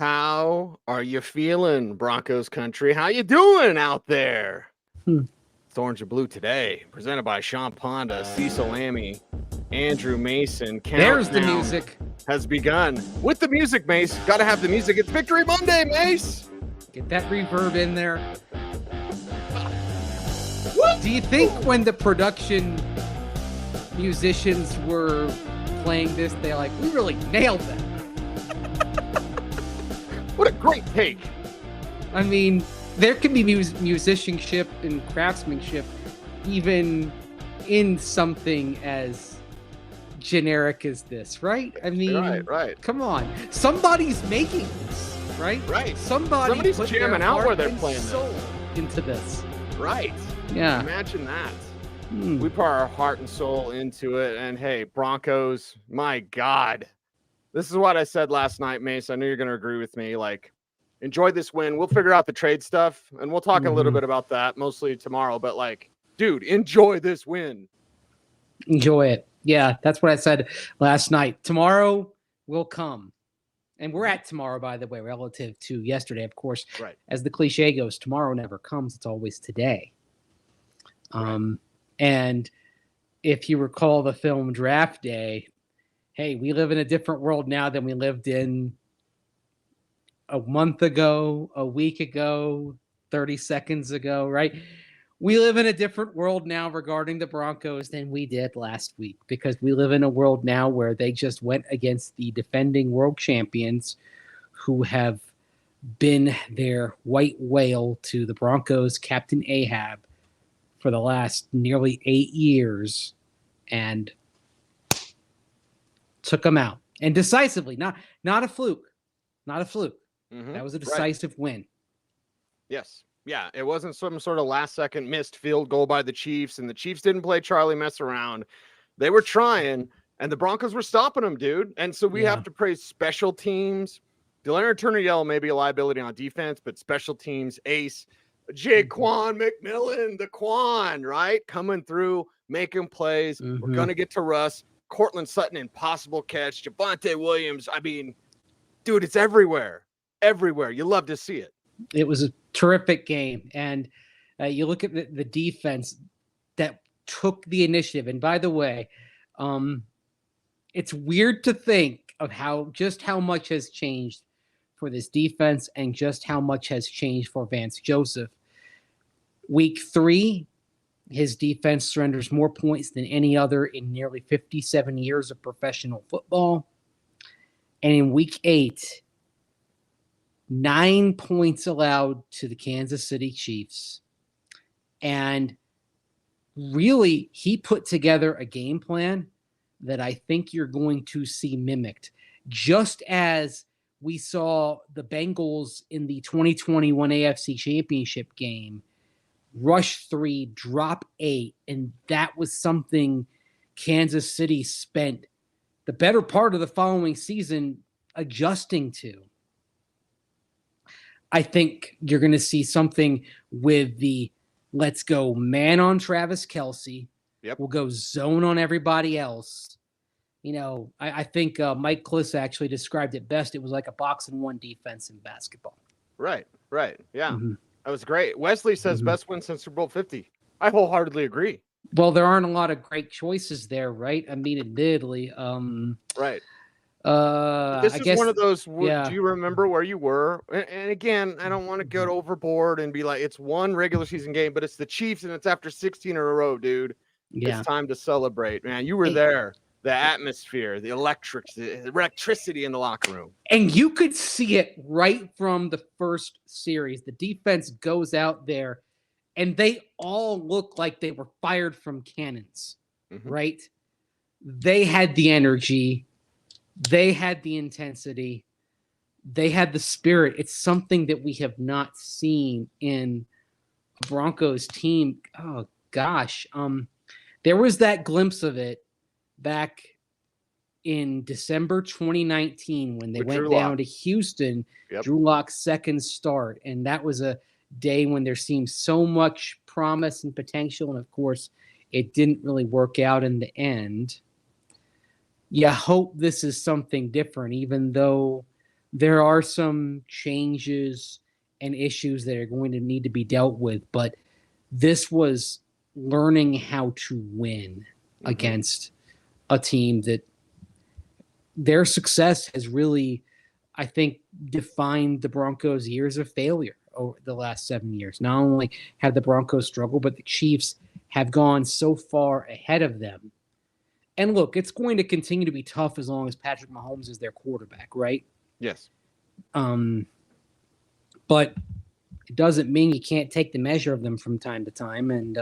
How are you feeling, Broncos country? How you doing out there? It's Orange and Blue today, presented by Sean Ponda, Cecil Lammy, Andrew Mason. There's the Countdown music. has begun. With the music, Mace. Got to have the music. It's Victory Monday, Mace. Get that reverb in there. Do you think when the production musicians were playing this, they're like, we really nailed that? What a great take. I mean, there can be musicianship and craftsmanship even in something as generic as this, right? I mean, right. Come on. Somebody's making this, right? Right. Somebody's put jamming out where they're playing soul into this. Right. Yeah. Imagine that. We put our heart and soul into it. And hey, Broncos, my God. This is what I said last night, Mace. I know you're going to agree with me. Like, enjoy this win. We'll figure out the trade stuff, and we'll talk a little bit about that, mostly tomorrow. But, like, dude, enjoy this win. Enjoy it. Yeah, that's what I said last night. Tomorrow will come. And we're at tomorrow, by the way, relative to yesterday, of course. Right. As the cliche goes, tomorrow never comes. It's always today. Right. And if you recall the film Draft Day, hey, we live in a different world now than we lived in a month ago, a week ago, 30 seconds ago, right? We live in a different world now regarding the Broncos than we did last week, because we live in a world now where they just went against the defending world champions who have been their white whale to the Broncos, Captain Ahab, for the last nearly 8 years, and took them out. And decisively, not a fluke. Not a fluke. That was a decisive win. Yes. Yeah, it wasn't some sort of last-second missed field goal by the Chiefs, and the Chiefs didn't play Charlie mess around. They were trying, and the Broncos were stopping them, dude. And so we have to praise special teams. Delarrin Turner-Yell may be a liability on defense, but special teams, ace. Jaquan McMillan, the Quan, right? Coming through, making plays. We're going to get to Russ. Cortland Sutton, impossible catch. Javonte Williams. I mean, dude, it's everywhere. Everywhere. You love to see it. It was a terrific game. And you look at the defense that took the initiative. And by the way, it's weird to think of how much has changed for this defense and just how much has changed for Vance Joseph. Week 3, his defense surrenders more points than any other in nearly 57 years of professional football. And in week 8, 9 points allowed to the Kansas City Chiefs. And really, he put together a game plan that I think you're going to see mimicked. Just as we saw the Bengals in the 2021 AFC Championship game rush 3, drop 8, and that was something Kansas City spent the better part of the following season adjusting to. I think you're going to see something with the let's go man on Travis Kelce. Yep. We'll go zone on everybody else. You know, I think Mike Kliss actually described it best. It was like a 1-box defense in basketball. Right. Yeah, That was great. Wesley says best win since Super Bowl 50. I wholeheartedly agree. Well, there aren't a lot of great choices there, right? I mean, admittedly. Right. This is one of those. Yeah. Do you remember where you were? And again, I don't want to get overboard and be like, it's one regular season game, but it's the Chiefs and it's after 16 in a row, dude. Yeah. It's time to celebrate, man. You were there. The atmosphere, the electricity in the locker room. And you could see it right from the first series. The defense goes out there, and they all look like they were fired from cannons, right? They had the energy. They had the intensity. They had the spirit. It's something that we have not seen in a Broncos team. Oh, gosh. There was that glimpse of it back in December 2019 when they went down to Houston, Drew Lock's second start. And that was a day when there seemed so much promise and potential. And, of course, it didn't really work out in the end. You hope this is something different, even though there are some changes and issues that are going to need to be dealt with, but this was learning how to win against a team that their success has really, I think, defined the Broncos' years of failure over the last 7 years. Not only have the Broncos struggled, but the Chiefs have gone so far ahead of them. And look, it's going to continue to be tough as long as Patrick Mahomes is their quarterback, right? Yes. But it doesn't mean you can't take the measure of them from time to time. And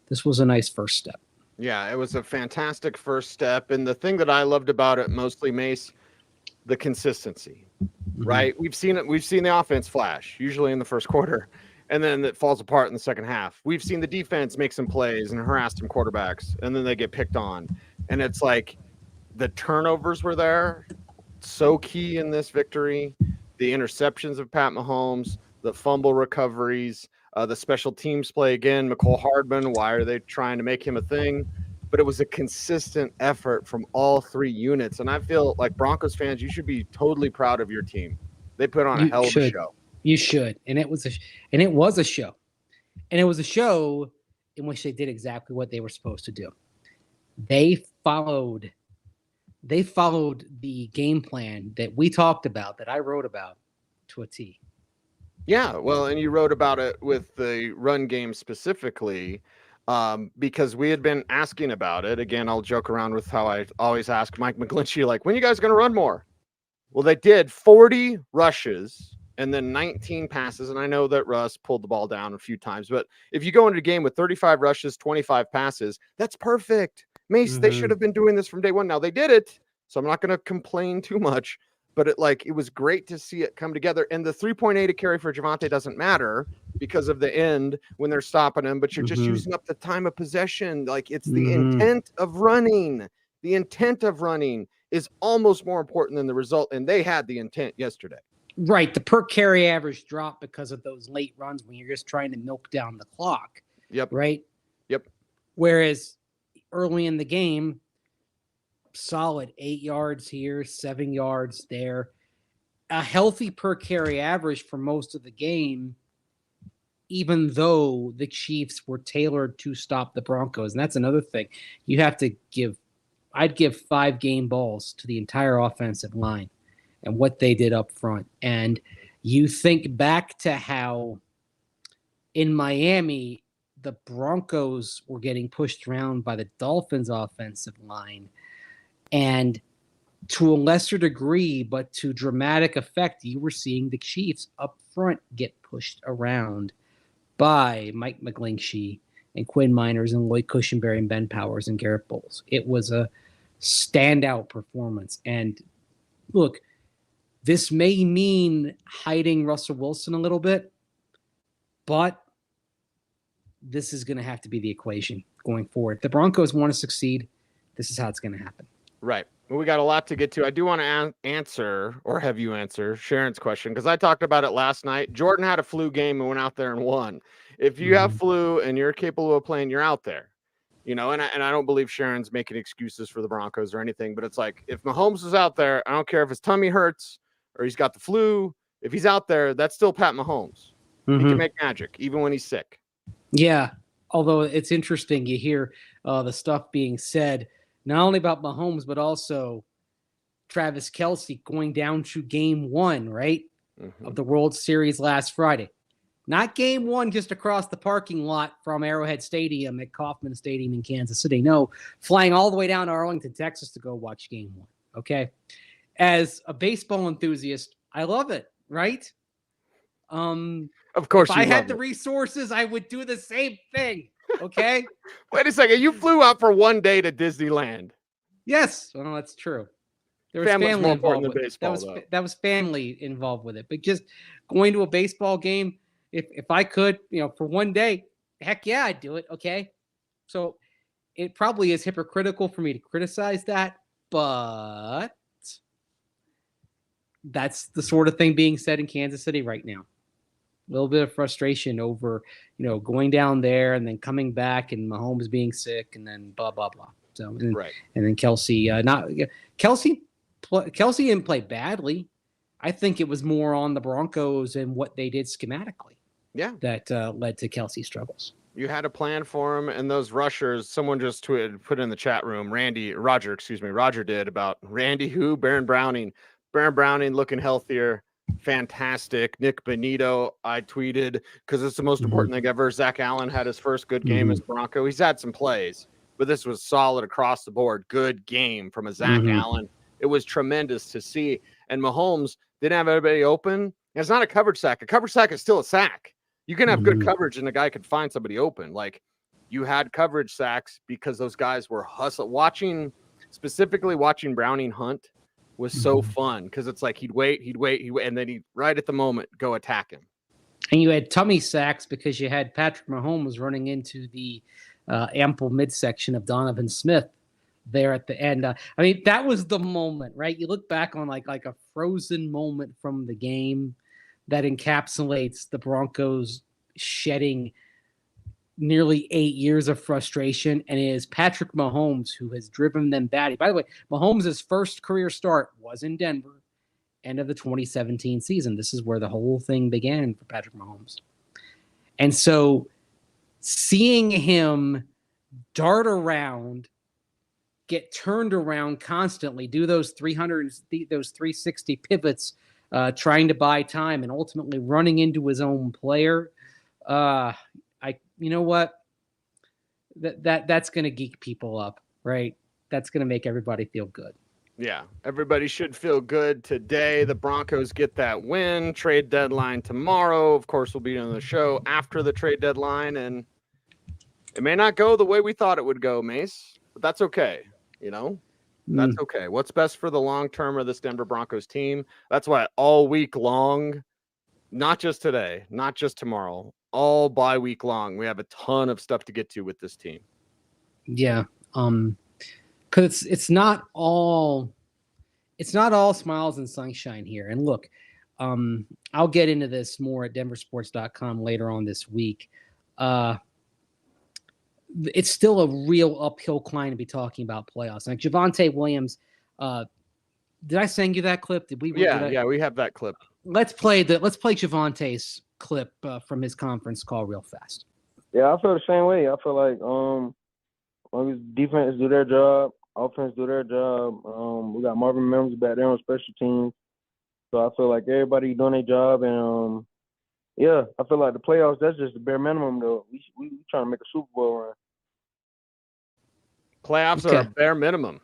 this was a nice first step. Yeah, it was a fantastic first step. And the thing that I loved about it mostly, Mace, the consistency, right? We've seen it. We've seen the offense flash, usually in the first quarter, and then it falls apart in the second half. We've seen the defense make some plays and harass some quarterbacks, and then they get picked on. And it's like the turnovers were there, so key in this victory. The interceptions of Pat Mahomes, the fumble recoveries, the special teams play again. McCole Hardman, why are they trying to make him a thing? But it was a consistent effort from all three units. And I feel like Broncos fans, you should be totally proud of your team. They put on a hell of a show. You should. And it was a show. And it was a show in which they did exactly what they were supposed to do. They followed the game plan that we talked about, that I wrote about, to a T. Yeah, well, and you wrote about it with the run game specifically, because we had been asking about it. Again, I'll joke around with how I always ask Mike McGlinchey, like, when are you guys going to run more? Well, they did 40 rushes and then 19 passes. And I know that Russ pulled the ball down a few times, but if you go into a game with 35 rushes, 25 passes, that's perfect. Mace, they should have been doing this from day one. Now they did it, so I'm not going to complain too much, but it was great to see it come together. And the 3.8 a carry for Javonte doesn't matter because of the end when they're stopping him, but you're just using up the time of possession. Like, it's the intent of running. The intent of running is almost more important than the result. And they had the intent yesterday. Right. The per carry average dropped because of those late runs when you're just trying to milk down the clock. Yep. Right. Yep. Whereas early in the game, solid 8 yards here, 7 yards there, a healthy per carry average for most of the game, even though the Chiefs were tailored to stop the Broncos. And that's another thing. I'd give 5 game balls to the entire offensive line and what they did up front. And you think back to how in Miami, the Broncos were getting pushed around by the Dolphins offensive line. And to a lesser degree, but to dramatic effect, you were seeing the Chiefs up front get pushed around by Mike McGlinchey and Quinn Miners and Lloyd Cushenberry and Ben Powers and Garrett Bowles. It was a standout performance. And look, this may mean hiding Russell Wilson a little bit, but this is going to have to be the equation going forward. If the Broncos want to succeed, this is how it's going to happen. Right. Well, we got a lot to get to. I do want to answer, or have you answer, Sharon's question, because I talked about it last night. Jordan had a flu game and went out there and won. If you have flu and you're capable of playing, you're out there. And I don't believe Sharon's making excuses for the Broncos or anything, but it's like, if Mahomes is out there, I don't care if his tummy hurts or he's got the flu. If he's out there, that's still Pat Mahomes. He can make magic, even when he's sick. Yeah. Although it's interesting, you hear the stuff being said, not only about Mahomes, but also Travis Kelce going down to game 1, right, of the World Series last Friday. Not game 1 just across the parking lot from Arrowhead Stadium at Kauffman Stadium in Kansas City. No, flying all the way down to Arlington, Texas to go watch game 1, okay? As a baseball enthusiast, I love it, right? Of course, if I had the resources, I would do the same thing. Okay. Wait a second. You flew out for 1 day to Disneyland. Yes. Well, that's true. There was family involved with baseball, that was family involved with it. But just going to a baseball game, if I could, for 1 day, heck yeah, I'd do it. Okay. So it probably is hypocritical for me to criticize that, but that's the sort of thing being said in Kansas City right now. A little bit of frustration over, going down there and then coming back and Mahomes being sick and then blah, blah, blah. So, and then Kelce, Kelce didn't play badly. I think it was more on the Broncos and what they did schematically. Yeah. That led to Kelsey's struggles. You had a plan for him, and those rushers, someone just put in the chat room, Roger did, about Randy Baron Browning. Baron Browning looking healthier, fantastic. Nick Benito, I tweeted, because it's the most important thing ever. Zach Allen had his first good game as Bronco. He's had some plays, but this was solid across the board. Good game from a Zach Allen. It was tremendous to see. And Mahomes didn't have everybody open. It's not a coverage sack. A coverage sack is still a sack. You can have good coverage and the guy can find somebody open. Like, you had coverage sacks because those guys were hustling. Specifically watching Browning hunt was so fun because it's like he'd wait, and then he'd right at the moment go attack him. And you had tummy sacks because you had Patrick Mahomes running into the ample midsection of Donovan Smith there at the end. I mean, that was the moment, right? You look back on like a frozen moment from the game that encapsulates the Broncos shedding nearly 8 years of frustration, and it is Patrick Mahomes who has driven them batty. By the way, Mahomes' first career start was in Denver, end of the 2017 season. This is where the whole thing began for Patrick Mahomes. And so seeing him dart around, get turned around constantly, do those 360 pivots, trying to buy time, and ultimately running into his own player. You know what? That's going to geek people up, right? That's going to make everybody feel good. Yeah, everybody should feel good today. The Broncos get that win. Trade deadline tomorrow. Of course, we'll be on the show after the trade deadline, and it may not go the way we thought it would go, Mace, but that's okay. You know, that's okay. What's best for the long term of this Denver Broncos team? That's why all week long, not just today, not just tomorrow, all bye week long, we have a ton of stuff to get to with this team. Yeah. Because it's not all smiles and sunshine here. And look, I'll get into this more at denversports.com later on this week. It's still a real uphill climb to be talking about playoffs. Like Javonte Williams, did I send you that clip? Did we? Yeah, we have that clip. Let's play Javonte's clip from his conference call real fast. Yeah, I feel the same way. I feel like as long as defense do their job, offense do their job. We got Marvin Mims back there on special teams, so I feel like everybody doing their job. And yeah, I feel like the playoffs, that's just the bare minimum though. We trying to make a Super Bowl run. Playoffs are a bare minimum.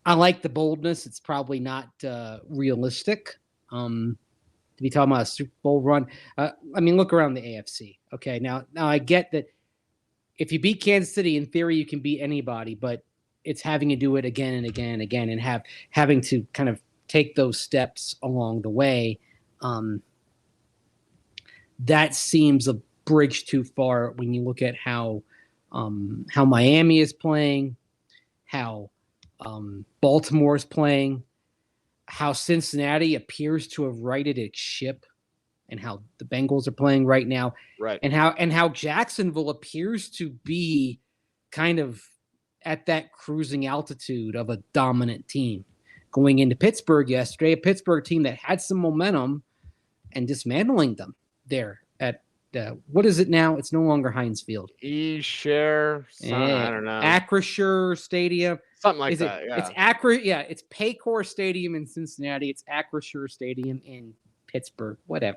I like the boldness. It's probably not realistic to be talking about a Super Bowl run. I mean, look around the AFC. Okay, now I get that if you beat Kansas City, in theory, you can beat anybody, but it's having to do it again and again and again, and having to kind of take those steps along the way. That seems a bridge too far when you look at how Miami is playing, how Baltimore is playing, how Cincinnati appears to have righted its ship, and how the Bengals are playing right now, right? And how Jacksonville appears to be kind of at that cruising altitude of a dominant team. Going into Pittsburgh yesterday, a Pittsburgh team that had some momentum, and dismantling them there at what is it now? It's no longer Heinz Field. I don't know. Acrisure Stadium. Something like that. Yeah. It's Paycor Stadium in Cincinnati. It's Acrisure Stadium in Pittsburgh. Whatever.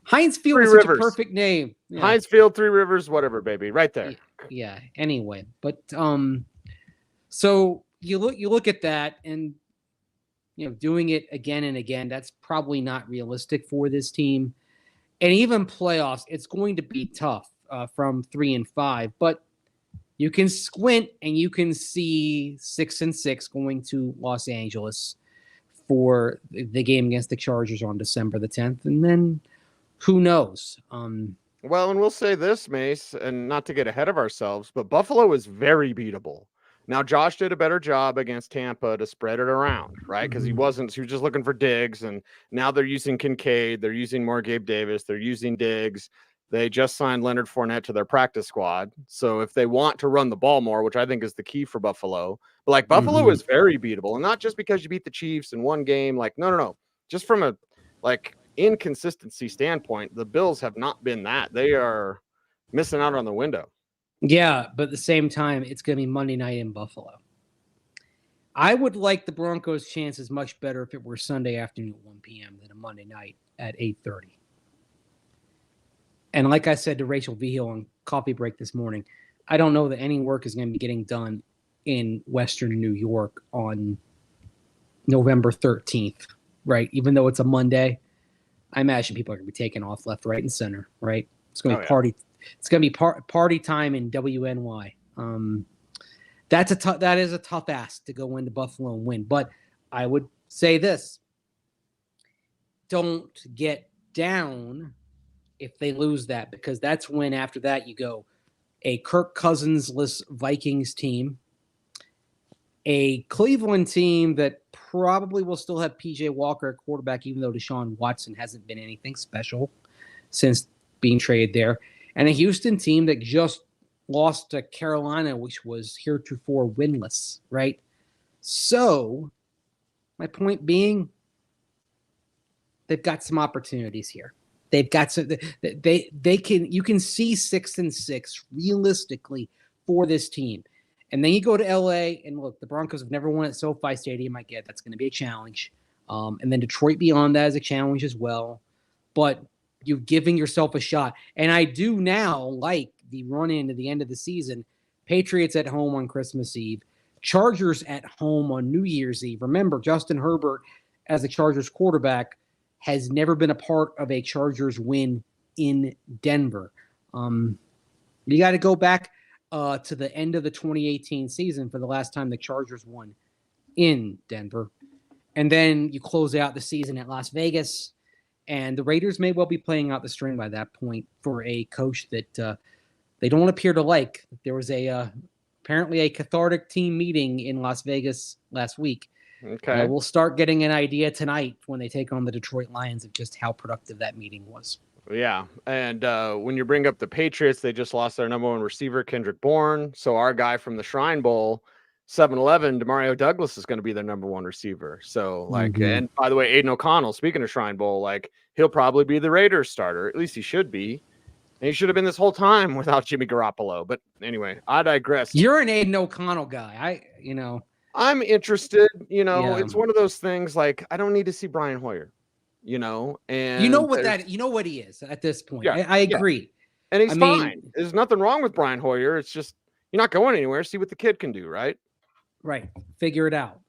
Heinz Field is such a perfect name. Yeah. Heinz Field, Three Rivers, whatever, baby. Right there. Yeah. Anyway, but so you look at that, and doing it again and again, that's probably not realistic for this team. And even playoffs, it's going to be tough from 3 and 5, but you can squint and you can see 6-6 going to Los Angeles for the game against the Chargers on December the 10th. And then who knows? Well, and we'll say this, Mace, and not to get ahead of ourselves, but Buffalo is very beatable. Now, Josh did a better job against Tampa to spread it around, right? Because he was just looking for Diggs, and now they're using Kincaid, they're using more Gabe Davis, they're using Diggs. They just signed Leonard Fournette to their practice squad. So if they want to run the ball more, which I think is the key for Buffalo, but Buffalo is very beatable, and not just because you beat the Chiefs in one game. No. just from a inconsistency standpoint, the Bills have not been that. They are missing out on the window. Yeah, but at the same time, it's going to be Monday night in Buffalo. I would like the Broncos' chances much better if it were Sunday afternoon at 1 p.m. than a Monday night at 8:30. And like I said to Rachel Vigil on Coffee Break this morning, I don't know that any work is going to be getting done in Western New York on November 13th, right? Even though it's a Monday, I imagine people are going to be taking off left, right, and center, right? It's going to be party. It's going to be party time in WNY. That is a tough ask to go into Buffalo and win. But I would say this: don't get down if they lose that, because that's when after that you go a Kirk Cousins-less Vikings team, a Cleveland team that probably will still have PJ Walker at quarterback, even though Deshaun Watson hasn't been anything special since being traded there, and a Houston team that just lost to Carolina, which was heretofore winless, right? So my point being, they've got some opportunities here. They've got some, you can see 6-6 realistically for this team. And then you go to LA and look, the Broncos have never won at SoFi Stadium. I get that's going to be a challenge. And then Detroit beyond that is a challenge as well. But you're giving yourself a shot. And I do now like the run into the end of the season. Patriots at home on Christmas Eve. Chargers at home on New Year's Eve. Remember, Justin Herbert, as a Chargers quarterback, has never been a part of a Chargers win in Denver. You got to go back to the end of the 2018 season for the last time the Chargers won in Denver. And then you close out the season at Las Vegas, and the Raiders may well be playing out the string by that point for a coach that they don't appear to like. There was apparently a cathartic team meeting in Las Vegas last week. Okay. We'll start getting an idea tonight when they take on the Detroit Lions of just how productive that meeting was. Yeah. And when you bring up the Patriots, they just lost their number one receiver, Kendrick Bourne. So our guy from the Shrine Bowl, 7-Eleven, Demario Douglas, is going to be their number one receiver. So, and by the way, Aiden O'Connell, speaking of Shrine Bowl, he'll probably be the Raiders starter. At least he should be. And he should have been this whole time without Jimmy Garoppolo. But anyway, I digress. You're an Aiden O'Connell guy. I'm interested. It's one of those things I don't need to see Brian Hoyer, and you know what he is at this point. Yeah, I agree. Yeah. And he's fine. There's nothing wrong with Brian Hoyer. It's just, you're not going anywhere. See what the kid can do, right? Right. Figure it out.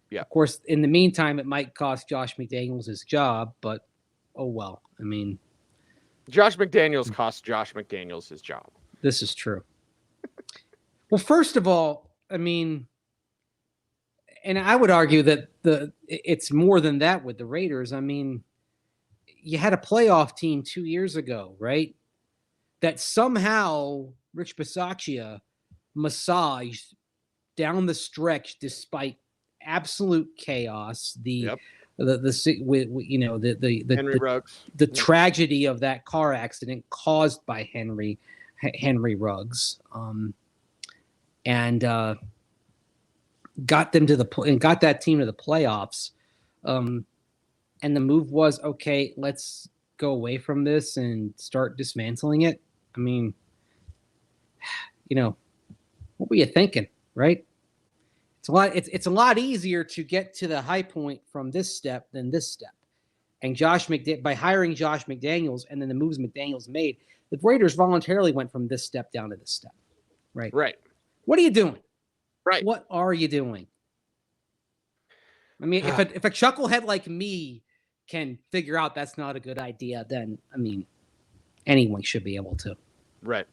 Yeah. Of course, in the meantime, it might cost Josh McDaniels his job, but oh well. Josh McDaniels cost Josh McDaniels his job. This is true. Well, first of all, and I would argue that it's more than that with the Raiders. You had a playoff team 2 years ago, right? That somehow Rich Bisaccia massaged down the stretch despite absolute chaos. Henry Ruggs. The tragedy of that car accident caused by Henry Ruggs, and got that team to the playoffs. And the move was, okay, let's go away from this and start dismantling it. What were you thinking, right? It's a lot easier to get to the high point from this step than this step. And by hiring Josh McDaniels and then the moves McDaniels made, the Raiders voluntarily went from this step down to this step. Right. Right. What are you doing? Right. What are you doing? If a chucklehead like me can figure out that's not a good idea, then anyone should be able to. Right.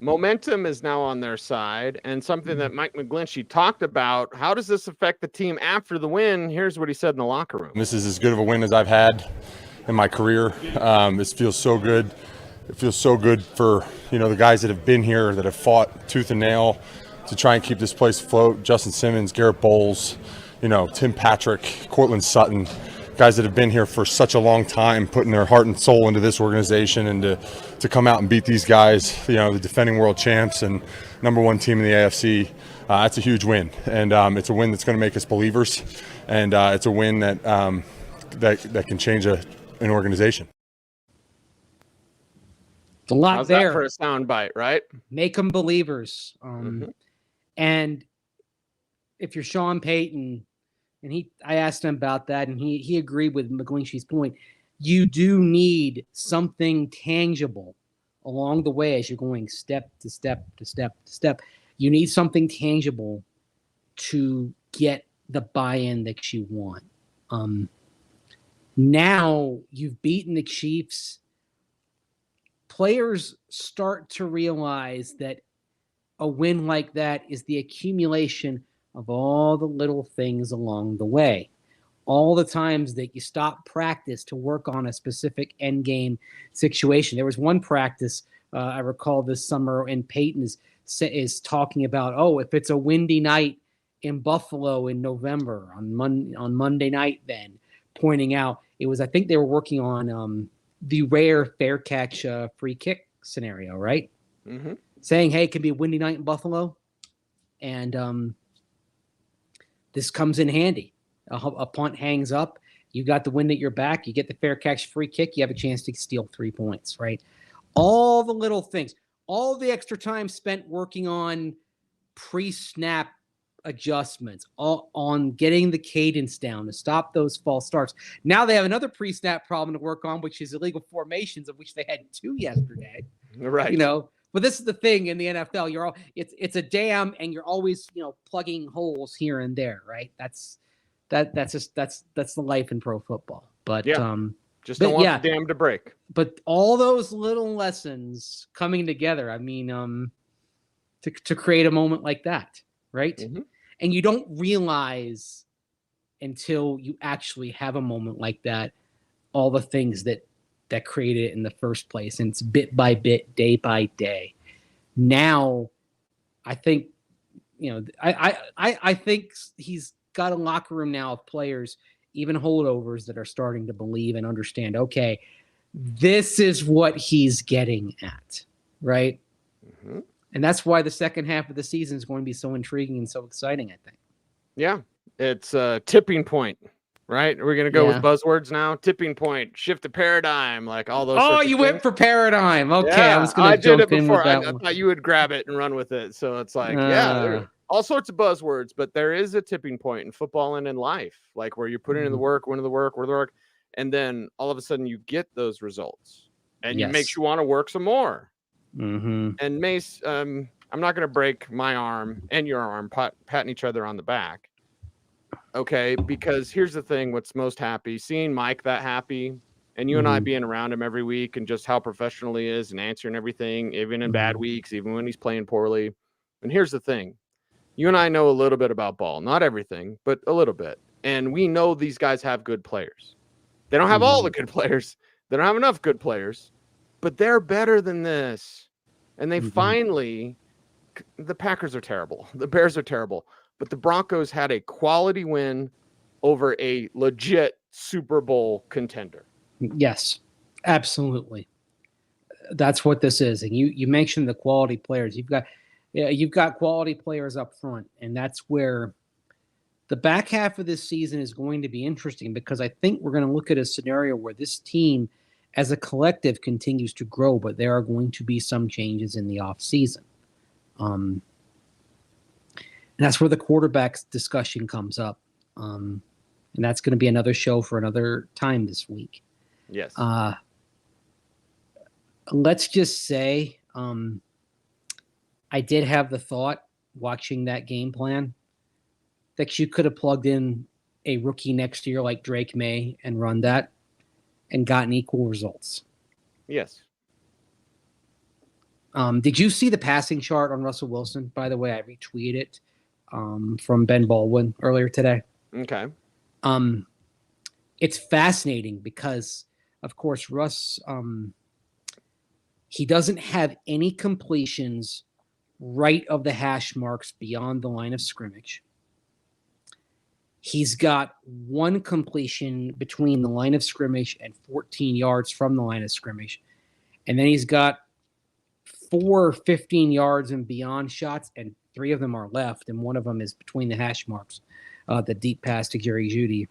Momentum is now on their side, and something that Mike McGlinchey talked about. How does this affect the team after the win? Here's what he said in the locker room. This is as good of a win as I've had in my career. This feels so good. It feels so good for the guys that have been here, that have fought tooth and nail to try and keep this place afloat. Justin Simmons, Garrett Bowles, Tim Patrick, Cortland Sutton, guys that have been here for such a long time, putting their heart and soul into this organization, and to come out and beat these guys, the defending world champs and number one team in the AFC, that's a huge win. And it's a win that's going to make us believers. And it's a win that that can change an organization. It's a lot How's there that for a soundbite, right? Make them believers. And if you're Sean Payton, and I asked him about that, and he agreed with McGlinchey's point. You do need something tangible along the way as you're going step to step to step to step. You need something tangible to get the buy-in that you want. Now you've beaten the Chiefs. Players start to realize that a win like that is the accumulation of all the little things along the way. All the times that you stop practice to work on a specific end game situation. There was one practice I recall this summer, and Peyton is talking about, if it's a windy night in Buffalo in November on Monday night, then pointing out it was, I think they were working on the rare fair catch free kick scenario, right? Mm-hmm. Saying, hey, it can be a windy night in Buffalo, and this comes in handy. A punt hangs up. You got the wind at your back. You get the fair catch free kick. You have a chance to steal 3 points, right? All the little things, all the extra time spent working on pre-snap adjustments, all on getting the cadence down to stop those false starts. Now they have another pre-snap problem to work on, which is illegal formations, of which they had 2 yesterday. Right. But this is the thing in the NFL. It's a dam, and you're always plugging holes here and there, right? That's the life in pro football. But just don't want the dam to break. But all those little lessons coming together, to create a moment like that, right? Mm-hmm. And you don't realize until you actually have a moment like that, all the things that created it in the first place. And it's bit by bit, day by day. Now, I think, I think he's got a locker room now of players, even holdovers, that are starting to believe and understand, okay, this is what he's getting at, right? Mm-hmm. And that's why the second half of the season is going to be so intriguing and so exciting, I think. Yeah, it's a tipping point, right? We're going to go with buzzwords now. Tipping point, shift the paradigm, like all those. Oh, you went for paradigm. Okay, I was going to jump in with that. I thought you would grab it and run with it. So it's like, there are all sorts of buzzwords, but there is a tipping point in football and in life, like where you're putting in the work, winning the work, and then all of a sudden you get those results, and it makes you want to work some more. Mm-hmm. And Mace, I'm not going to break my arm and your arm patting each other on the back. Okay, because here's the thing, what's most happy, seeing Mike that happy, and you and I being around him every week, and just how professional he is and answering everything, even in bad weeks, even when he's playing poorly. And here's the thing, you and I know a little bit about ball, not everything, but a little bit. And we know these guys have good players. They don't have all the good players. They don't have enough good players, but they're better than this. And they finally, the Packers are terrible. The Bears are terrible. But the Broncos had a quality win over a legit Super Bowl contender. Yes, absolutely. That's what this is. And you mentioned the quality players. You've got quality players up front, and that's where the back half of this season is going to be interesting, because I think we're going to look at a scenario where this team as a collective continues to grow, but there are going to be some changes in the offseason. And that's where the quarterback discussion comes up. And that's going to be another show for another time this week. Yes. Let's just say I did have the thought watching that game plan that you could have plugged in a rookie next year like Drake May and run that and gotten equal results. Yes. Did you see the passing chart on Russell Wilson? By the way, I retweeted it from Ben Baldwin earlier today. Okay. It's fascinating because, of course, Russ, he doesn't have any completions right of the hash marks beyond the line of scrimmage. He's got one completion between the line of scrimmage and 14 yards from the line of scrimmage. And then he's got 4 15 yards and beyond shots, and 3 of them are left, and one of them is between the hash marks, the deep pass to Jerry Jeudy.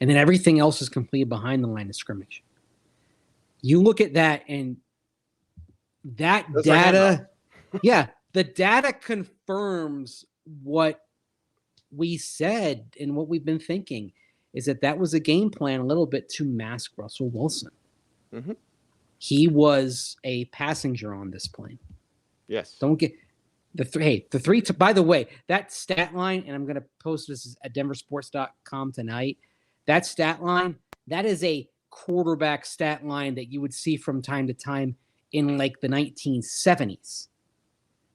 and then everything else is completed behind the line of scrimmage. You look at that, and that data, the data confirms what we said and what we've been thinking, is that was a game plan a little bit to mask Russell Wilson. Mm-hmm. He was a passenger on this plane. Yes. Don't get the three. By the way, that stat line, and I'm going to post this at denversports.com tonight. That stat line, that is a quarterback stat line that you would see from time to time in like the 1970s.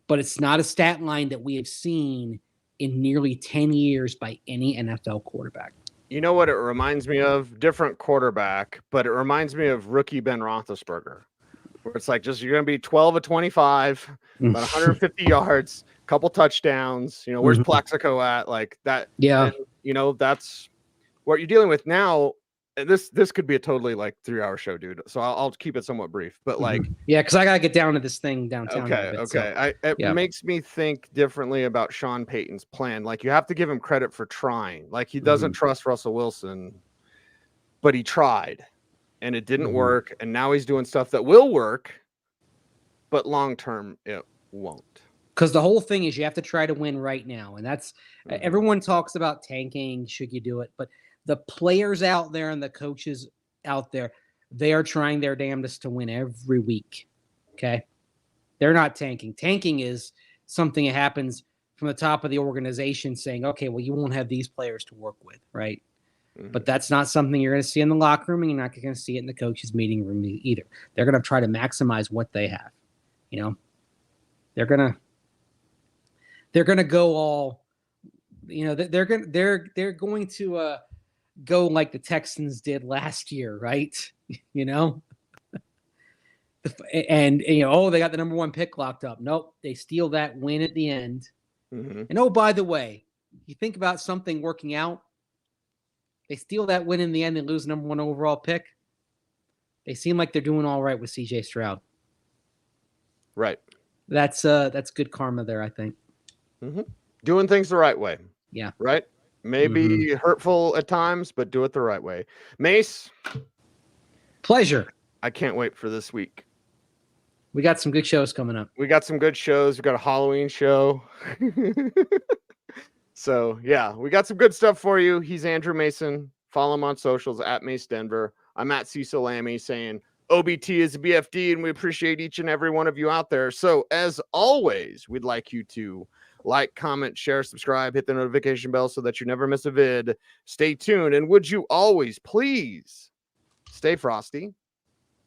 But it's not a stat line that we have seen in nearly 10 years by any NFL quarterback. You know what it reminds me of? Different quarterback, but it reminds me of rookie Ben Roethlisberger, where it's like just you're going to be 12 of 25, about 150 yards, couple touchdowns. You know, where's Plaxico at? Like that. Yeah. And, you know, that's what you're dealing with now. This could be a totally like 3-hour show, dude. So I'll keep it somewhat brief, but like, yeah, because I gotta get down to this thing downtown. It makes me think differently about Sean Payton's plan. Like, you have to give him credit for trying. Like, he doesn't trust Russell Wilson, but he tried, and it didn't work. And now he's doing stuff that will work, but long term it won't. Because the whole thing is you have to try to win right now, and that's everyone talks about tanking. Should you do it? But the players out there and the coaches out there, they are trying their damnedest to win every week. Okay. They're not tanking. Tanking is something that happens from the top of the organization saying, okay, well, you won't have these players to work with. Right. But that's not something you're going to see in the locker room, and you're not going to see it in the coaches' meeting room either. They're going to try to maximize what they have. You know, they're going to go all, you know, they're going to, go like the Texans did last year, right? You know, and you know, oh, they got the number 1 pick locked up. Nope, they steal that win at the end. And oh, by the way, you think about something working out, they steal that win in the end and lose number 1 overall pick. They seem like they're doing all right with CJ Stroud. Right. That's good karma there, I think. Doing things the right way. Yeah. Right. Maybe hurtful at times, but do it the right way. Mace. Pleasure. I can't wait for this week. We got some good shows coming up. We got some good shows. We got a Halloween show. So, yeah, we got some good stuff for you. He's Andrew Mason. Follow him on socials at Mace Denver. I'm at Cecil Lammy saying OBT is a BFD, and we appreciate each and every one of you out there. So, as always, we'd like you to like, comment, share, subscribe, hit the notification bell so that you never miss a vid. Stay tuned. And would you always please stay frosty,